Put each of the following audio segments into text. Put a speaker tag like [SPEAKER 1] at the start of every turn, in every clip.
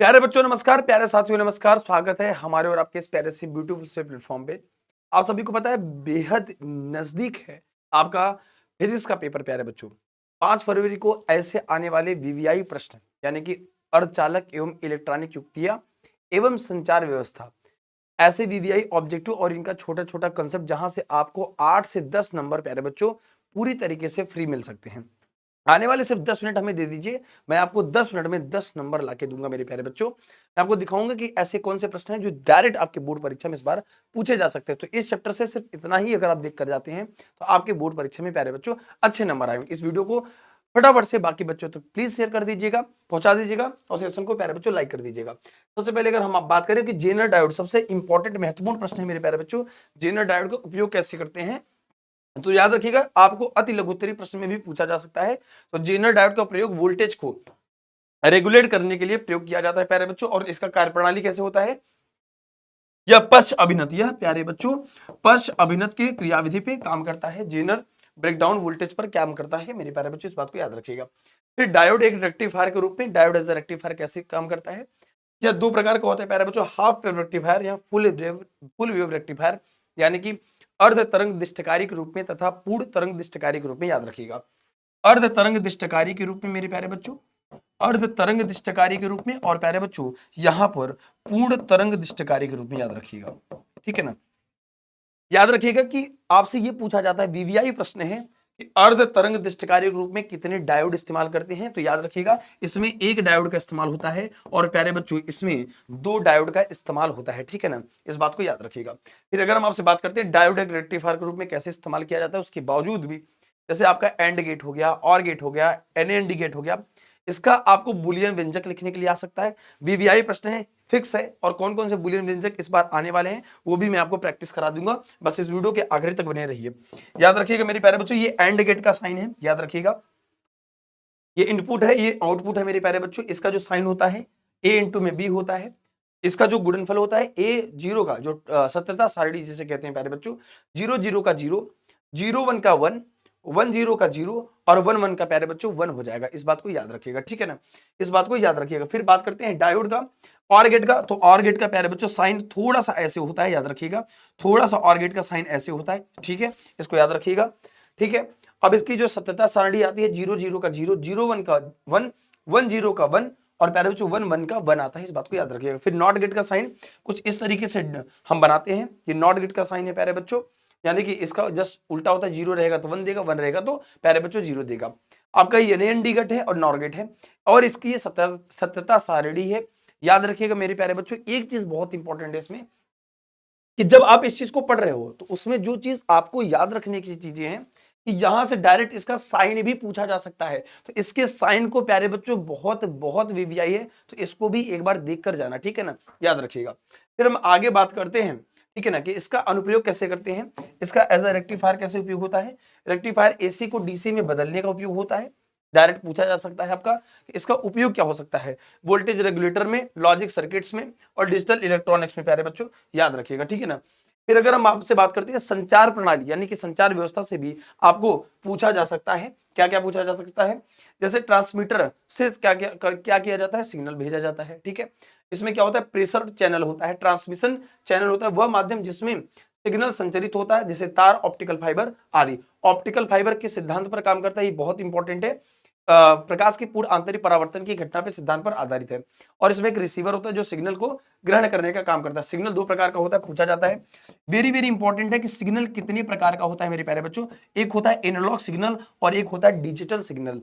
[SPEAKER 1] प्यारे बच्चों नमस्कार, प्यारे साथियों नमस्कार। स्वागत है हमारे और आपके इस प्यारे से ब्यूटीफुल से प्लेटफॉर्म पे। आप सभी को पता है बेहद नजदीक है आपका फिजिक्स का पेपर। प्यारे बच्चों 5 फरवरी को ऐसे आने वाले वीवीआई प्रश्न यानी कि अर्धचालक एवं इलेक्ट्रॉनिक युक्तियां एवं संचार व्यवस्था, ऐसे वीवीआई ऑब्जेक्टिव और इनका छोटा छोटा कंसेप्ट जहां से आपको 8 से 10 नंबर प्यारे बच्चों पूरी तरीके से फ्री मिल सकते हैं। आने वाले सिर्फ 10 मिनट हमें दे दीजिए, मैं आपको 10 मिनट में 10 नंबर लाके दूंगा मेरे प्यारे बच्चों। मैं आपको दिखाऊंगा कि ऐसे कौन से प्रश्न हैं जो डायरेक्ट आपके बोर्ड परीक्षा में इस बार पूछे जा सकते हैं। तो इस चैप्टर से सिर्फ इतना ही अगर आप देख कर जाते हैं तो आपके बोर्ड परीक्षा में प्यारे बच्चों अच्छे नंबर आएंगे। इस वीडियो को फटाफट से बाकी बच्चों तक प्लीज शेयर कर दीजिएगा, पहुंचा दीजिएगा और सेशन को प्यारे बच्चों लाइक कर दीजिएगा। सबसे पहले अगर हम बात करें कि जेनर डायोड सबसे इंपॉर्टेंट महत्वपूर्ण प्रश्न है मेरे प्यारे बच्चों। जेनर डायोड का उपयोग कैसे करते हैं तो याद रखिएगा, आपको अति लघुत्तरी प्रश्न में भी पूछा जा सकता है। तो जेनर डायोड का प्रयोग वोल्टेज को रेगुलेट करने के लिए प्रयोग किया जाता है प्यारे बच्चों। और इसका कार्यप्रणाली कैसे होता है, यह पश्च अभिनत, यह प्यारे बच्चों पश्च अभिनत की क्रियाविधि पे काम करता है। जेनर ब्रेकडाउन वोल्टेज पर काम करता है मेरे प्यारे बच्चों, इस बात को याद रखिएगा। फिर डायोड एक रेक्टिफायर के रूप में, डायोड एज ए रेक्टिफायर कैसे काम करता है। यह दो प्रकार का होता है प्यारे बच्चों, हाफ वेव रेक्टिफायर या फुल वेव रेक्टिफायर, यानी कि अर्ध तरंग दिष्टकारी के रूप में तथा पूर्ण तरंग दिष्टकारी के रूप में। याद रखिएगा अर्ध तरंग दिष्टकारी के रूप में मेरे प्यारे बच्चों, अर्ध तरंग दिष्टकारी के रूप में, और प्यारे बच्चों यहां पर पूर्ण तरंग दिष्टकारी के रूप में। याद रखिएगा, ठीक है ना। याद रखिएगा कि आपसे ये पूछा जाता है, वीवीआई प्रश्न है कि अर्ध तरंग दिष्टकारी रूप में कितने डायोड इस्तेमाल करते हैं। तो याद रखिएगा इसमें एक डायोड का इस्तेमाल होता है और प्यारे बच्चों इसमें दो डायोड का इस्तेमाल होता है, ठीक है ना। इस बात को याद रखिएगा। फिर अगर हम आपसे बात करते हैं डायोड एक रेक्टिफायर के रूप में कैसे इस्तेमाल किया जाता है, उसके बावजूद भी जैसे आपका एंड गेट हो गया, और गेट हो गया, एनएनडी गेट हो गया, इसका आपको बुलियन व्यंजक लिखने के लिए आ सकता है। वीवीआई प्रश्न है, फिक्स है, और कौन कौन से बुलियन व्यंजक इस बार आने वाले हैं वो भी मैं आपको प्रैक्टिस करा दूंगा। बस इस वीडियो के आखिरी तक बने रहिए। याद रखिएगा मेरे प्यारे बच्चों, ये एंड गेट का साइन है। याद रखिएगा ये इनपुट है, ये आउटपुट है मेरे प्यारे बच्चों। इसका जो साइन होता है ए इंटू में बी होता है। इसका जो गुणनफल होता है ए जीरो का, जो सत्यता सारणी जिसे कहते हैं प्यारे बच्चों, जीरो जीरो का जीरो, जीरो वन का वन, वन जीरो का जीरो, और वन वन का प्यारे बच्चों वन हो जाएगा। इस बात को याद रखिएगा, ठीक है ना। इस बात को याद रखिएगा। फिर बात करते हैं डायोड का, और गेट का। तो और गेट का प्यारे बच्चों साइन थोड़ा सा ऐसे होता है, याद रखिएगा, थोड़ा सा और गेट का साइन ऐसे होता है, ठीक है। इसको याद रखिएगा, ठीक है। अब इसकी जो सत्यता सारणी आती है, जीरो जीरो का जीरो, जीरो वन का वन, वन जीरो का वन, और प्यारे बच्चों वन वन का वन आता है। इस बात को याद रखिएगा। फिर नॉट गेट का साइन कुछ इस तरीके से हम बनाते हैं। ये नॉट गेट का साइन है प्यारे बच्चों, यानी कि इसका जस्ट उल्टा होता है, जीरो रहेगा तो वन देगा, वन रहेगा तो प्यारे बच्चों जीरो देगा। आपका ये एनएनडी गेट है और नॉर गेट है, और इसकी ये सत्यता सारणी है। याद रखिएगा मेरे प्यारे बच्चों, एक चीज बहुत इंपॉर्टेंट है इसमें कि जब आप इस चीज को पढ़ रहे हो तो उसमें जो चीज आपको याद रखने की चीजें हैं कि यहां से डायरेक्ट इसका साइन भी पूछा जा सकता है। तो इसके साइन को प्यारे बच्चों बहुत बहुत वीवीआई है, तो इसको भी एक बार देख कर जाना, ठीक है ना, याद रखिएगा। फिर हम आगे बात करते हैं, ठीक है ना, कि इसका अनुप्रयोग कैसे करते हैं। इसका एज अ रेक्टिफायर कैसे उपयोग होता है। रेक्टिफायर एसी को डीसी में बदलने का उपयोग होता है। डायरेक्ट पूछा जा सकता है आपका कि इसका उपयोग क्या हो सकता है, वोल्टेज रेगुलेटर में, लॉजिक सर्किट्स में, और डिजिटल इलेक्ट्रॉनिक्स में प्यारे बच्चों, याद रखिएगा, ठीक है ना। फिर अगर हम आपसे बात करते हैं संचार प्रणाली यानी कि संचार व्यवस्था से भी आपको पूछा जा सकता है। क्या क्या पूछा जा सकता है, जैसे ट्रांसमीटर से क्या किया जाता है, सिग्नल भेजा जाता है, ठीक है। इसमें क्या होता है, प्रेशर चैनल होता है, ट्रांसमिशन चैनल होता है, वह माध्यम जिसमें सिग्नल संचरित होता है, जैसे तार, ऑप्टिकल फाइबर आदि। ऑप्टिकल फाइबर किस सिद्धांत पर काम करता है, ये बहुत इंपॉर्टेंट है। प्रकाश की पूर्ण आंतरिक परावर्तन की घटना पे सिद्धांत पर आधारित है। और इसमें एक रिसीवर होता है जो सिग्नल को ग्रहण करने का काम करता है। सिग्नल दो प्रकार का होता है, पूछा जाता है। वेरी वेरी इंपॉर्टेंट है कि सिग्नल कितने प्रकार का होता है मेरे प्यारे बच्चों। एक होता है एनालॉग सिग्नल और एक होता है डिजिटल सिग्नल।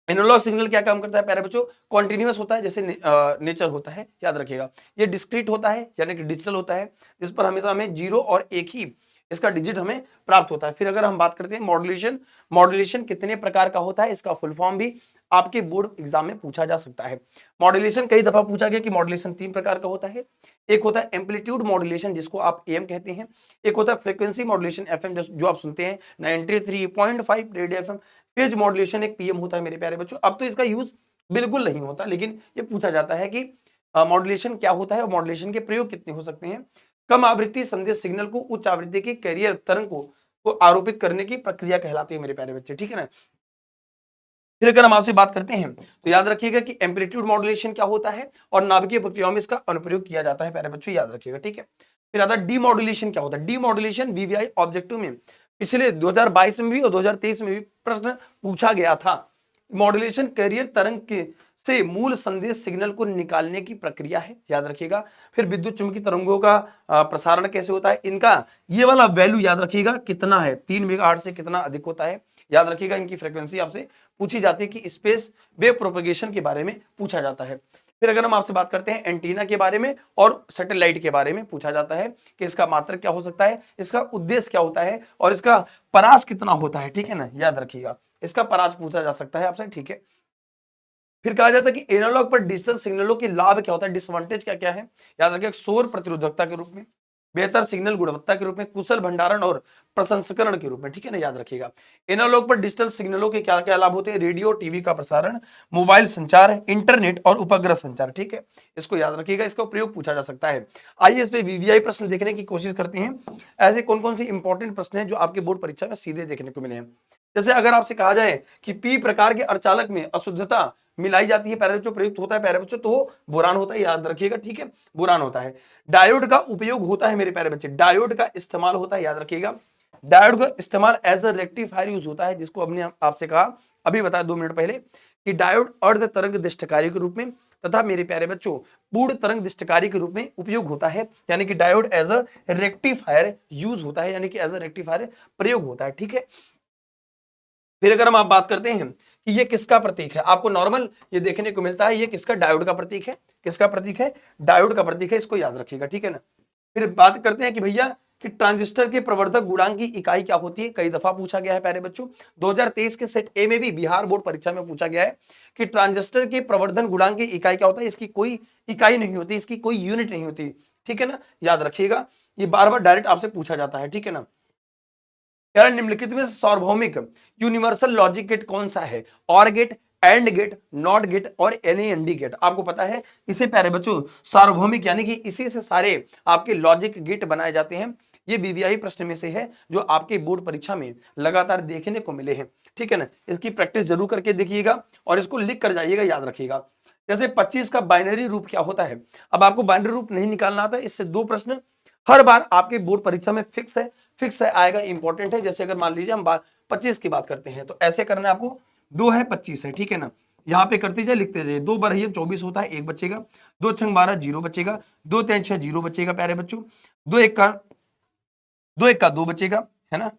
[SPEAKER 1] एनालॉग सिग्नल क्या काम करता है प्यारे बच्चों, कॉन्टिन्यूअस होता है, जैसे नेचर होता है, याद रखिएगा। ये डिस्क्रीट होता है यानी कि डिजिटल होता है, जिस पर हमेशा हमें जीरो और एक ही इसका डिजिट हमें प्राप्त होता है। फिर अगर हम बात करते हैं मॉड्यूलेशन, मॉड्यूलेशन कितने प्रकार का होता है, इसका फुल फॉर्म भी आपके बोर्ड एग्जाम में पूछा जा सकता है। मॉड्यूलेशन कई दफा पूछा गया कि मॉड्यूलेशन तीन प्रकार का होता है। एक होता है एम्पलीट्यूड मॉड्यूलेशन जिसको आप एम कहते हैं। एक होता है फ्रीक्वेंसी मॉड्यूलेशन एफएम जो आप सुनते हैं 93.5 रेडियो एफएम। फेज मॉड्यूलेशन एक पीएम होता है मेरे प्यारे बच्चों। अब तो इसका यूज बिल्कुल नहीं होता, लेकिन ये पूछा जाता है कि मॉड्यूलेशन क्या होता है और मॉड्यूलेशन के प्रयोग कितने हो सकते हैं। कम आवृत्ति संदेश सिग्नल को उच्च आवृत्ति के कैरियर तरंग को आरोपित करने की प्रक्रिया कहलाती है मेरे प्यारे बच्चे, ठीक है ना। फिर अगर हम आपसे बात करते हैं तो याद रखिएगा कि एम्पलीट्यूड मॉड्यूलेशन क्या होता है और नाभिकीय प्रक्रियाओं में इसका अनुप्रयोग किया जाता है प्यारे बच्चों, याद रखिएगा, ठीक है। फिर आता है डीमॉड्यूलेशन क्या होता है। डीमॉड्यूलेशन वीवीआई ऑब्जेक्टिव में पिछले 2022 में भी और 2023 में भी प्रश्न पूछा गया था। मॉड्यूलेशन कैरियर तरंग के से मूल संदेश सिग्नल को निकालने की प्रक्रिया है, याद रखिएगा। फिर विद्युत चुंबकीय तरंगों का प्रसारण कैसे होता है, इनका ये वाला वैल्यू याद रखिएगा कितना है, 3 मेगाहर्ट्ज से कितना अधिक होता है, याद रखिएगा। इनकी फ्रीक्वेंसी आपसे पूछी जाती है कि स्पेस वेव प्रोपगेशन के बारे में पूछा जाता है। फिर अगर हम आपसे बात करते हैं एंटीना के बारे में और सैटेलाइट के बारे में पूछा जाता है कि इसका मात्रक क्या हो सकता है, इसका उद्देश्य क्या होता है और इसका परास कितना होता है, ठीक है ना, याद रखिएगा। इसका परास पूछा जा सकता है आपसे, ठीक है। फिर कहा जाता है कि एनालॉग पर डिजिटल सिग्नलों के लाभ क्या होता है, डिसएडवांटेज क्या क्या है, याद रखिएगा। शोर प्रतिरोधकता के रूप में, बेहतर सिग्नल गुणवत्ता के रूप में, कुशल भंडारण और प्रसंस्करण के रूप में, ठीक है ना, याद रखिएगा। एनालॉग पर डिजिटल सिग्नलों के क्या क्या लाभ होते हैं, रेडियो टीवी का प्रसारण, मोबाइल संचार, इंटरनेट और उपग्रह संचार, ठीक है, इसको याद रखिएगा। इसका प्रयोग पूछा जा सकता है। आइए इस पे वीवीआई प्रश्न देखने की कोशिश करते हैं। ऐसे कौन कौन से इंपॉर्टेंट प्रश्न हैं जो आपके बोर्ड परीक्षा में सीधे देखने को मिले हैं। जैसे अगर आपसे कहा जाए कि पी प्रकार के अर्धचालक में अशुद्धता मिलाई जाती है, प्यारे बच्चों प्रयुक्त होता है प्यारे बच्चों, तो वो बोरान होता है, याद रखिएगा, ठीक है, बोरान होता है। डायोड का उपयोग होता है मेरे प्यारे बच्चे, डायोड का इस्तेमाल होता है, याद रखिएगा। डायोड का इस्तेमाल एज अ रेक्टिफायर यूज होता है, जिसको हमने आपसे कहा अभी बताया 2 मिनट पहले कि डायोड अर्ध तरंग दिष्टकारी के रूप में तथा मेरे प्यारे बच्चों पूर्ण तरंग दिष्टकारी के रूप में उपयोग होता है, यानी कि diode as a rectifier use होता है, यानी कि एज अ रेक्टिफायर प्रयोग होता है, ठीक है। फिर अगर हम आप बात करते हैं कि ये किसका प्रतीक है, आपको नॉर्मल ये देखने को मिलता है, ये किसका, डायोड का प्रतीक है, किसका प्रतीक है, डायोड का प्रतीक है, इसको याद रखिएगा, ठीक है ना। फिर बात करते हैं कि भैया कि ट्रांजिस्टर के प्रवर्धक गुणांक की इकाई क्या होती है, कई दफा पूछा गया है प्यारे बच्चों। 2023 के सेट ए में भी बिहार बोर्ड परीक्षा में पूछा गया है कि ट्रांजिस्टर के प्रवर्धन गुणांक की इकाई क्या होता है, इसकी कोई इकाई नहीं होती, इसकी कोई यूनिट नहीं होती, ठीक है ना, याद रखिएगा। ये बार बार डायरेक्ट आपसे पूछा जाता है, ठीक है ना। यार निम्नलिखित में सार्वभौमिक यूनिवर्सल लॉजिक गेट कौन सा है, OR gate, AND gate, NOT gate और एनएएनडी गेट, आपको पता है इसे प्यारे बच्चों सार्वभौमिक यानी कि इसी से सारे आपके लॉजिक गेट बनाए जाते हैं। ये वीवीआई प्रश्न में से है जो आपके बोर्ड परीक्षा में लगातार देखने को मिले हैं, ठीक है ना। इसकी प्रैक्टिस जरूर करके देखिएगा और इसको लिख कर जाइएगा, याद रखिएगा। जैसे 25 का बाइनरी रूप क्या होता है, अब आपको बाइनरी रूप नहीं निकालना आता, इससे 2 प्रश्न हर बार आपके बोर्ड परीक्षा में फिक्स है आएगा, इंपॉर्टेंट है। जैसे अगर मान लीजिए हम 25 की बात करते हैं तो ऐसे करना है आपको, 2 है 25 है, ठीक है ना, यहाँ पे करते जाए लिखते जाइए, 2 बार 24 होता है, 1 बचेगा, 2 छंग 12 0 बचेगा, 2 3 6 0 बचेगा प्यारे बच्चों, 2 1 का 2 बचेगा, है ना,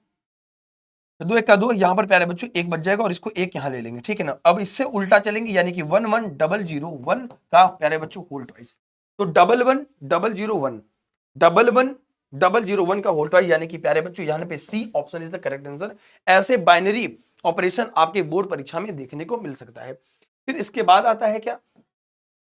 [SPEAKER 1] 2 1 का 2 यहाँ पर प्यारे बच्चों 1 बच जाएगा और इसको 1 यहाँ ले लेंगे, ठीक है ना। अब इससे उल्टा चलेंगे यानी कि 1 1 0 0 1 का प्यारे बच्चों होल ट्वाइस, तो 1 1 0 0 1 1 1 0 0 1 का होल ट्वाइस, यानी कि प्यारे बच्चों यहाँ पे c option is the correct answer. ऐसे बाइनरी ऑपरेशन आपके बोर्ड परीक्षा में देखने को मिल सकता है। फिर इसके बाद आता है क्या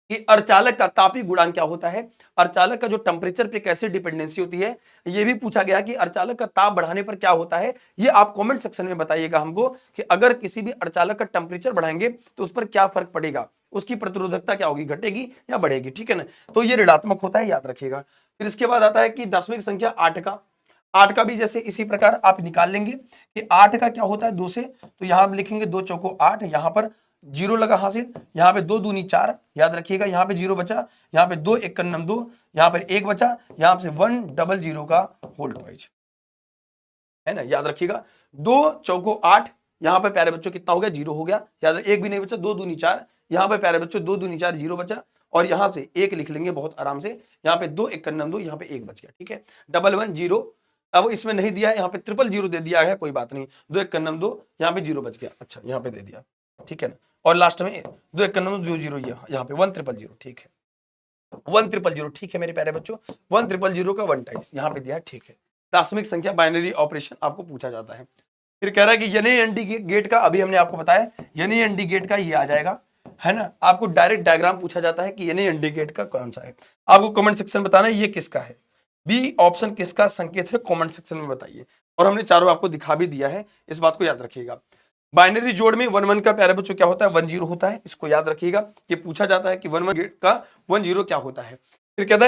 [SPEAKER 1] कि अर्धचालक का तापीय गुणांक क्या होता है, अर्धचालक का जो टेम्परेचर पे कैसे डिपेंडेंसी होती है, ये भी पूछा गया कि अर्धचालक का ताप बढ़ाने पर क्या होता है। ये आप कमेंट सेक्शन में बताइएगा हमको कि अगर किसी भी अर्धचालक का टेम्परेचर बढ़ाएंगे तो उस पर क्या फर्क पड़ेगा, उसकी प्रतिरोधकता क्या होगी, घटेगी या बढ़ेगी, ठीक है ना। तो ये ऋणात्मक होता है, याद रखिएगा। फिर इसके बाद आता है कि दशमिक संख्या 8 का भी जैसे इसी प्रकार आप निकाल लेंगे कि 8 का क्या होता है 2 से, तो यहां लिखेंगे 2 चौको 8, यहां पर 0 लगा हासिल, यहाँ पे 2 दूनी 4, याद रखिएगा, यहाँ पे 0 बचा, यहाँ पे 2 1 कन्नम 2, यहाँ पर 1 बचा, यहाँ से 1 0 0 का होल ट्वाइस, है ना, याद रखिएगा। 2 चौको 8, यहाँ पे प्यारे बच्चों कितना हो गया, 0 हो गया, याद, 1 भी नहीं बचा, 2 दूनी 4, यहाँ पे प्यारे बच्चों 2 दूनी 4 0 बचा और यहाँ से 1 लिख लेंगे बहुत आराम से, यहाँ पे 2 1 कन्नम 2, यहाँ पे 1 बच गया, ठीक है। 1 1 0, अब इसमें नहीं दिया है, यहाँ पे 0 0 दे दिया है, कोई बात नहीं, 2 1 कन्नम 2, यहाँ पे 0 बच गया, अच्छा यहाँ पे दे दिया, ठीक है ना। और लास्ट में 2 1 कन्नम 0 0, यहाँ पे 1 0 0, ठीक है, 1 0 0, ठीक है मेरे प्यारे बच्चों, 1 0 0 का 1 टाइम्स यहाँ पे दिया है, ठीक है। दशमिक संख्या बाइनरी ऑपरेशन आपको पूछा जाता है। फिर कह रहा है कि एन डी गेट का, अभी हमने आपको बताया एन डी गेट का ये आ जाएगा, है ना। आपको डायरेक्ट डायग्राम पूछा जाता है कि एन डी गेट का कौन सा है, आपको कमेंट सेक्शन में बताना है ये किसका है, बी ऑप्शन किसका संकेत है, कमेंट सेक्शन में बताइए। और हमने चारों आपको दिखा भी दिया है, इस बात को याद रखिएगा। बाइनरी जोड़ में 1 1 का प्यारे बच्चों क्या होता है, 1 0 होता है, इसको याद रखिएगा। ये पूछा जाता है कि 1 1 गेट का 1 0 क्या होता है। फिर कहता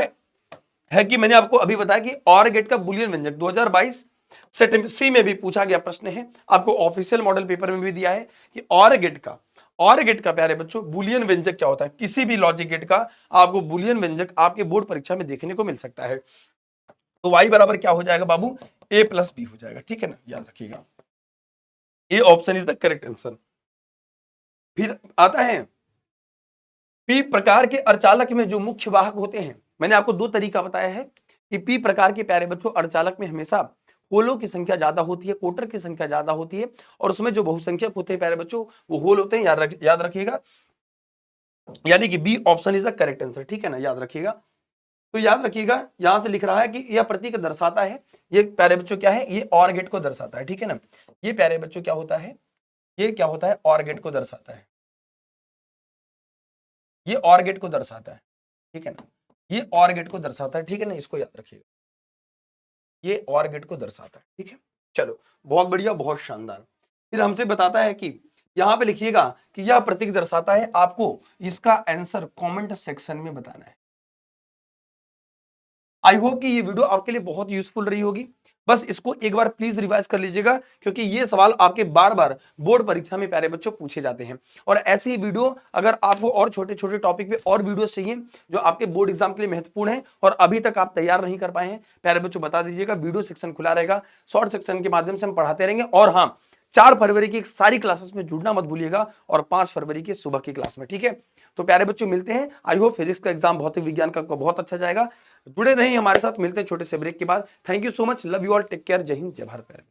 [SPEAKER 1] है कि मैंने आपको अभी बताया कि और गेट का बुलियन व्यंजक 2022 सेट सी में भी पूछा गया प्रश्न है, आपको ऑफिशियल मॉडल पेपर में भी दिया है कि और गेट का और गेट का प्यारे बच्चों बुलियन व्यंजक क्या होता है, किसी भी लॉजिक गेट का आपको बुलियन व्यंजक आपके बोर्ड परीक्षा में देखने को मिल सकता है। तो y बराबर क्या हो जाएगा बाबू, a प्लस बी हो जाएगा, ठीक है ना, याद रखिएगा A option is the correct answer. फिर आता है पी प्रकार के अर्धचालक में जो मुख्य वाहक होते हैं, मैंने आपको दो तरीका बताया है कि पी प्रकार के प्यारे बच्चों अर्धचालक में हमेशा होलों की संख्या ज्यादा होती है, कोटर की संख्या ज्यादा होती है, और उसमें जो बहुसंख्यक होते हैं प्यारे बच्चों वो होल होते हैं, याद रखिएगा, यानी कि b option is the correct answer, ठीक है ना, याद रखिएगा। तो याद रखिएगा यहां से लिख रहा है कि यह प्रतीक दर्शाता है, ये प्यारे बच्चों क्या है, ये और गेट को दर्शाता है, ठीक है ना, ये प्यारे बच्चों क्या होता है, ये क्या होता है, और गेट को दर्शाता है, ये और गेट को दर्शाता है, ठीक है ना, ये और गेट को दर्शाता है, ठीक है ना, इसको याद रखिएगा, ये और गेट को दर्शाता है, ठीक है। चलो बहुत बढ़िया, बहुत शानदार। फिर हमसे बताता है कि यहां पे लिखिएगा कि यह प्रतीक दर्शाता है, आपको इसका आंसर कमेंट सेक्शन में बताना है। आई होप कि ये वीडियो आपके लिए बहुत यूजफुल रही होगी, बस इसको एक बार प्लीज रिवाइज कर लीजिएगा, क्योंकि ये सवाल आपके बार बार बोर्ड परीक्षा में प्यारे बच्चों पूछे जाते हैं। और ऐसी ही वीडियो अगर आपको और छोटे छोटे टॉपिक पे और वीडियोस चाहिए जो आपके बोर्ड एग्जाम के लिए महत्वपूर्ण है और अभी तक आप तैयार नहीं कर पाए हैं, प्यारे बच्चों बता दीजिएगा, वीडियो सेक्शन खुला रहेगा, शॉर्ट सेक्शन के माध्यम से हम पढ़ाते रहेंगे। और हाँ, 4 फरवरी की सारी क्लासेस में जुड़ना मत भूलिएगा, और 5 फरवरी की सुबह की क्लास में, ठीक है। तो प्यारे बच्चों मिलते हैं, आई होप फिजिक्स का एग्जाम भौतिक विज्ञान का बहुत अच्छा जाएगा। जुड़े रहिए हमारे साथ, मिलते हैं छोटे से ब्रेक के बाद। Thank you so much, love you all, take care, जय हिंद, जय भारत।